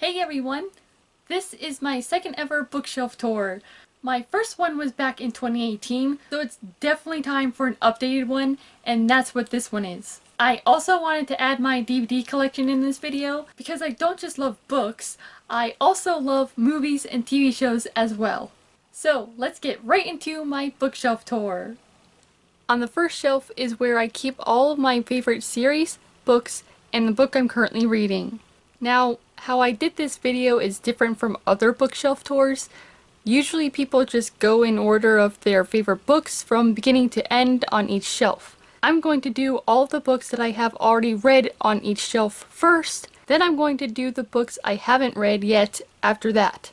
Hey everyone! This is my second ever bookshelf tour. My first one was back in 2018, so it's definitely time for an updated one, and that's what this one is. I also wanted to add my DVD collection in this video, because I don't just love books, I also love movies and TV shows as well. So let's get right into my bookshelf tour. On the first shelf is where I keep all of my favorite series, books, and the book I'm currently reading. Now, how I did this video is different from other bookshelf tours. Usually people just go in order of their favorite books from beginning to end on each shelf. I'm going to do all the books that I have already read on each shelf first, then I'm going to do the books I haven't read yet after that.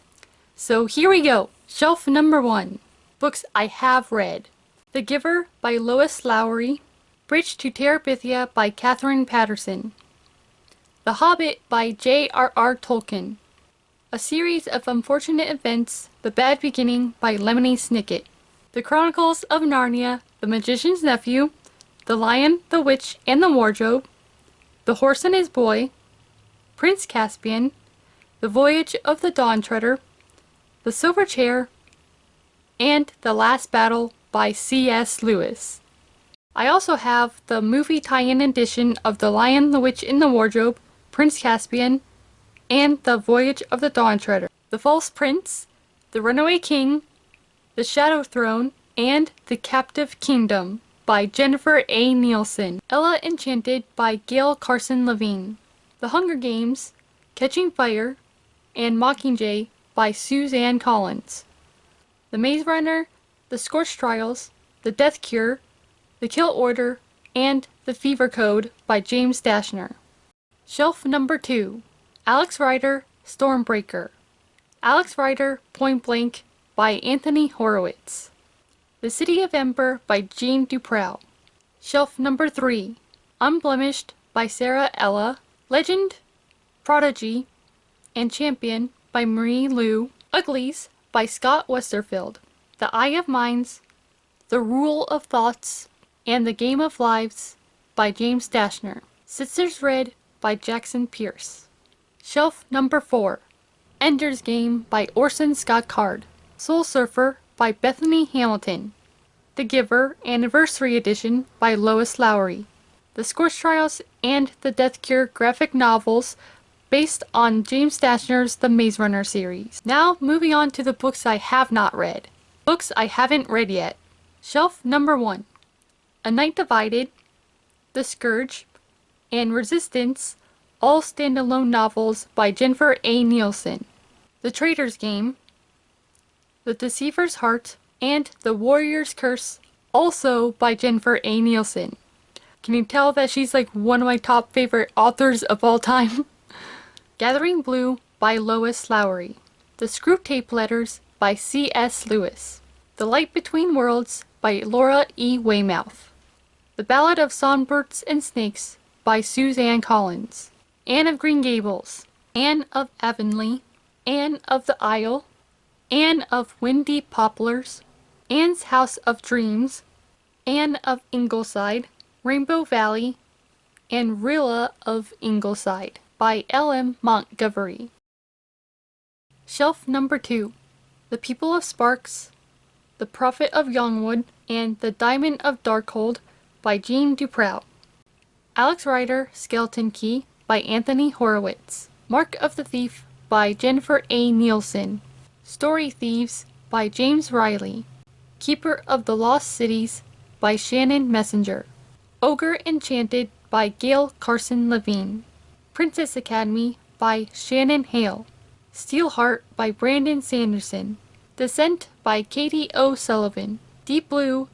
So here we go! Shelf number 1. Books I have read. The Giver by Lois Lowry. Bridge to Terabithia by Katherine Paterson. The Hobbit by J.R.R. Tolkien. A Series of Unfortunate Events, The Bad Beginning by Lemony Snicket. The Chronicles of Narnia, The Magician's Nephew, The Lion, the Witch, and the Wardrobe, The Horse and His Boy, Prince Caspian, The Voyage of the Dawn Treader, The Silver Chair, and The Last Battle by C.S. Lewis. I also have the movie tie-in edition of The Lion, the Witch, and the Wardrobe, Prince Caspian, and The Voyage of the Dawn Treader, The False Prince, The Runaway King, The Shadow Throne, and The Captive Kingdom by Jennifer A. Nielsen. Ella Enchanted by Gail Carson Levine. The Hunger Games, Catching Fire, and Mockingjay by Suzanne Collins. The Maze Runner, The Scorched Trials, The Death Cure, The Kill Order, and The Fever Code by James Dashner. Shelf number 2. Alex Rider, Stormbreaker. Alex Rider, Point Blank by Anthony Horowitz. The City of Ember by Jean Duprow. Shelf number 3. Unblemished by Sarah Ella. Legend, Prodigy, and Champion by Marie Lu. Uglies by Scott Westerfeld. The Eye of Minds, The Rule of Thoughts, and The Game of Lives by James Dashner. Sisters Red by Jackson Pierce. Shelf number 4. Ender's Game by Orson Scott Card. Soul Surfer by Bethany Hamilton. The Giver Anniversary Edition by Lois Lowry. The Scorched Trials and The Death Cure graphic novels based on James Dashner's The Maze Runner series. Now moving on to the books I have not read. Books I haven't read yet. Shelf number 1. A Night Divided, The Scourge, and Resistance, all standalone novels by Jennifer A. Nielsen. The Traitor's Game, The Deceiver's Heart, and The Warrior's Curse, also by Jennifer A. Nielsen. Can you tell that she's like one of my top favorite authors of all time? Gathering Blue by Lois Lowry. The Screwtape Letters by C.S. Lewis. The Light Between Worlds by Laura E. Weymouth. The Ballad of Songbirds and Snakes by Suzanne Collins. Anne of Green Gables, Anne of Avonlea, Anne of the Isle, Anne of Windy Poplars, Anne's House of Dreams, Anne of Ingleside, Rainbow Valley, and Rilla of Ingleside by L.M. Montgomery. Shelf number 2. The People of Sparks, The Prophet of Youngwood, and The Diamond of Darkhold by Jean Duprow. Alex Rider, Skeleton Key by Anthony Horowitz. Mark of the Thief by Jennifer A. Nielsen. Story Thieves by James Riley. Keeper of the Lost Cities by Shannon Messenger. Ogre Enchanted by Gail Carson Levine. Princess Academy by Shannon Hale. Steelheart by Brandon Sanderson. Descent by Katie O'Sullivan. Deep Blue,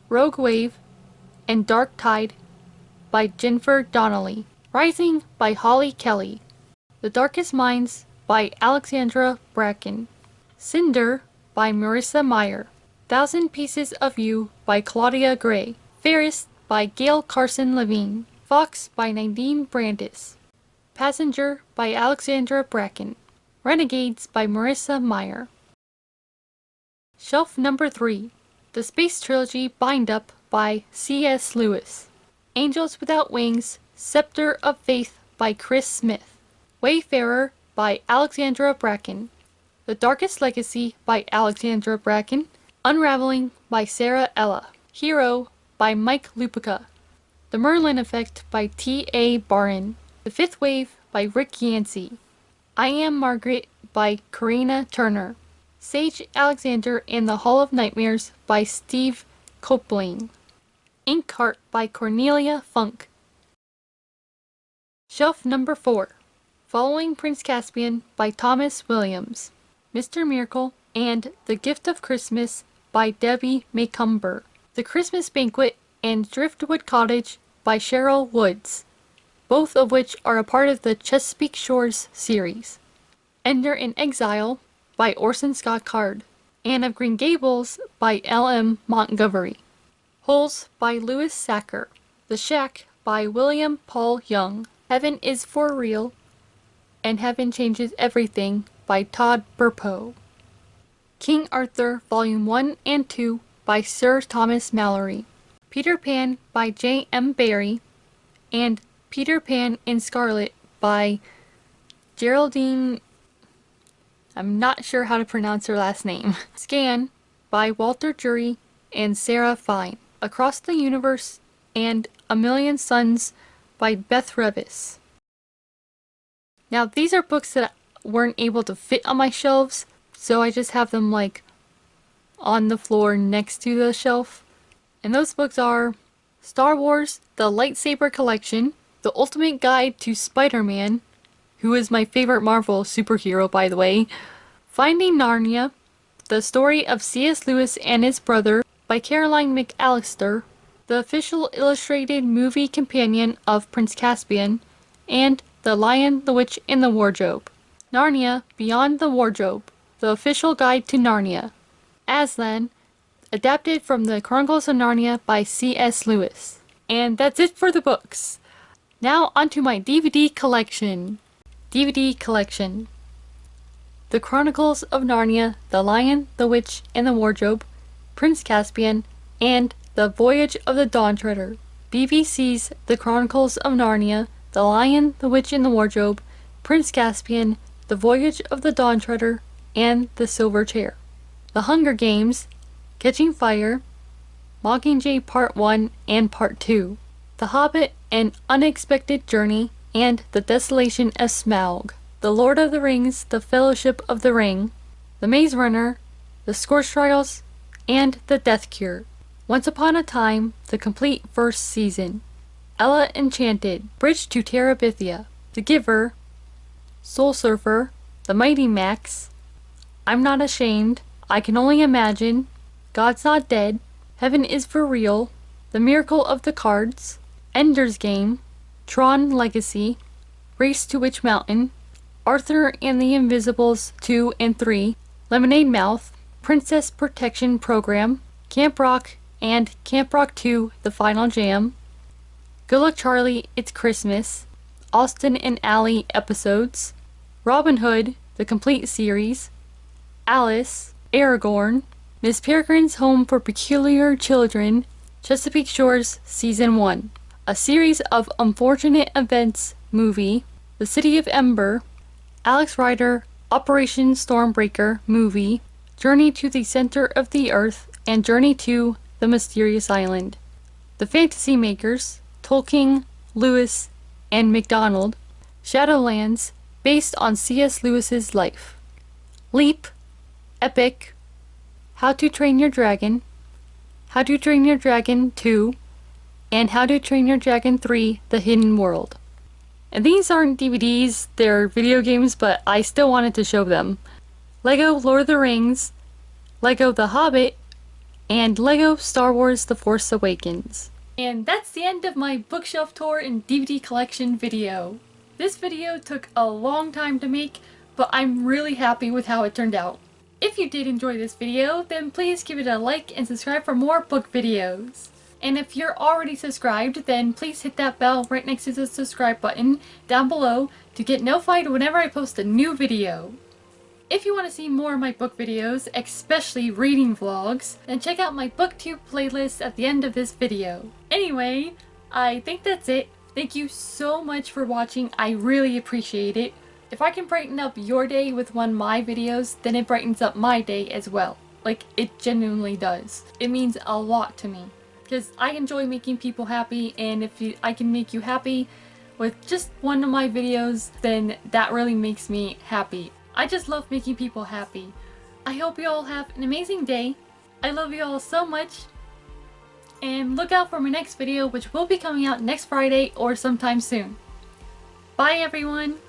Rogue Wave, and Dark Tide by Jennifer Donnelly. Rising by Holly Kelly. The Darkest Minds by Alexandra Bracken. Cinder by Marissa Meyer. Thousand Pieces of You by Claudia Gray. Fairest by Gail Carson Levine. Fox by Nadine Brandis. Passenger by Alexandra Bracken. Renegades by Marissa Meyer. Shelf number 3. The Space Trilogy Bind Up by C.S. Lewis. Angels Without Wings, Scepter of Faith by Chris Smith. Wayfarer by Alexandra Bracken, The Darkest Legacy by Alexandra Bracken, Unraveling by Sarah Ella, Hero by Mike Lupica, The Merlin Effect by T.A. Barron, The Fifth Wave by Rick Yancey, I Am Margaret by Karina Turner, Sage Alexander and the Hall of Nightmares by Steve Copeland, Inkheart by Cornelia Funk. Shelf number 4. Following Prince Caspian by Thomas Williams, Mr. Miracle and The Gift of Christmas by Debbie Macomber, The Christmas Banquet and Driftwood Cottage by Cheryl Woods, both of which are a part of the Chesapeake Shores series, Ender in Exile by Orson Scott Card, Anne of Green Gables by L.M. Montgomery, Holes by Louis Sacker, The Shack by William Paul Young, Heaven is for Real, and Heaven Changes Everything by Todd Burpo, King Arthur Volume 1 and 2 by Sir Thomas Malory, Peter Pan by J. M. Barrie, and Peter Pan in Scarlet by Geraldine, I'm not sure how to pronounce her last name, Scan by Walter Jury and Sarah Fine, Across the Universe and A Million Suns by Beth Revis. Now these are books that weren't able to fit on my shelves, so I just have them like on the floor next to the shelf. And those books are Star Wars, The Lightsaber Collection, The Ultimate Guide to Spider-Man, who is my favorite Marvel superhero by the way, Finding Narnia, The Story of C.S. Lewis and His Brother by Caroline McAllister, the official illustrated movie companion of Prince Caspian, and The Lion, the Witch, and the Wardrobe, Narnia Beyond the Wardrobe, the official guide to Narnia, Aslan, adapted from the Chronicles of Narnia by C.S. Lewis. And that's it for the books. Now onto my DVD collection. DVD collection. The Chronicles of Narnia, The Lion, the Witch, and the Wardrobe, Prince Caspian, and The Voyage of the Dawn Treader. BBC's The Chronicles of Narnia, The Lion, the Witch, and the Wardrobe, Prince Caspian, The Voyage of the Dawn Treader, and The Silver Chair. The Hunger Games, Catching Fire, Mockingjay Part 1 and Part 2, The Hobbit, An Unexpected Journey, and The Desolation of Smaug, The Lord of the Rings, The Fellowship of the Ring, The Maze Runner, The Scorch Trials, and The Death Cure. Once Upon a Time, the complete first season, Ella Enchanted, Bridge to Terabithia, The Giver, Soul Surfer, The Mighty Max, I'm Not Ashamed, I Can Only Imagine, God's Not Dead, Heaven is for Real, The Miracle of the Cards, Ender's Game, Tron Legacy, Race to Witch Mountain, Arthur and the Invisibles 2 and 3, Lemonade Mouth, Princess Protection Program, Camp Rock, and Camp Rock 2 The Final Jam, Good Luck Charlie, It's Christmas, Austin and Ally episodes, Robin Hood, the complete series, Alice, Aragorn, Miss Peregrine's Home for Peculiar Children, Chesapeake Shores Season 1, A Series of Unfortunate Events movie, The City of Ember, Alex Rider, Operation Stormbreaker movie, Journey to the Center of the Earth, and Journey to the Mysterious Island, The Fantasy Makers, Tolkien, Lewis, and MacDonald, Shadowlands, based on C.S. Lewis's life, Leap, Epic, How to Train Your Dragon, How to Train Your Dragon 2, and How to Train Your Dragon 3, The Hidden World. And these aren't DVDs, they're video games, but I still wanted to show them. Lego Lord of the Rings, Lego The Hobbit, and Lego Star Wars The Force Awakens. And that's the end of my bookshelf tour and DVD collection video. This video took a long time to make, but I'm really happy with how it turned out. If you did enjoy this video, then please give it a like and subscribe for more book videos. And if you're already subscribed, then please hit that bell right next to the subscribe button down below to get notified whenever I post a new video. If you want to see more of my book videos, especially reading vlogs, then check out my BookTube playlist at the end of this video. Anyway, I think that's it. Thank you so much for watching, I really appreciate it. If I can brighten up your day with one of my videos, then it brightens up my day as well. Like, it genuinely does. It means a lot to me. Because I enjoy making people happy, and if I can make you happy with just one of my videos, then that really makes me happy. I just love making people happy. I hope you all have an amazing day. I love you all so much. And look out for my next video, which will be coming out next Friday or sometime soon. Bye everyone!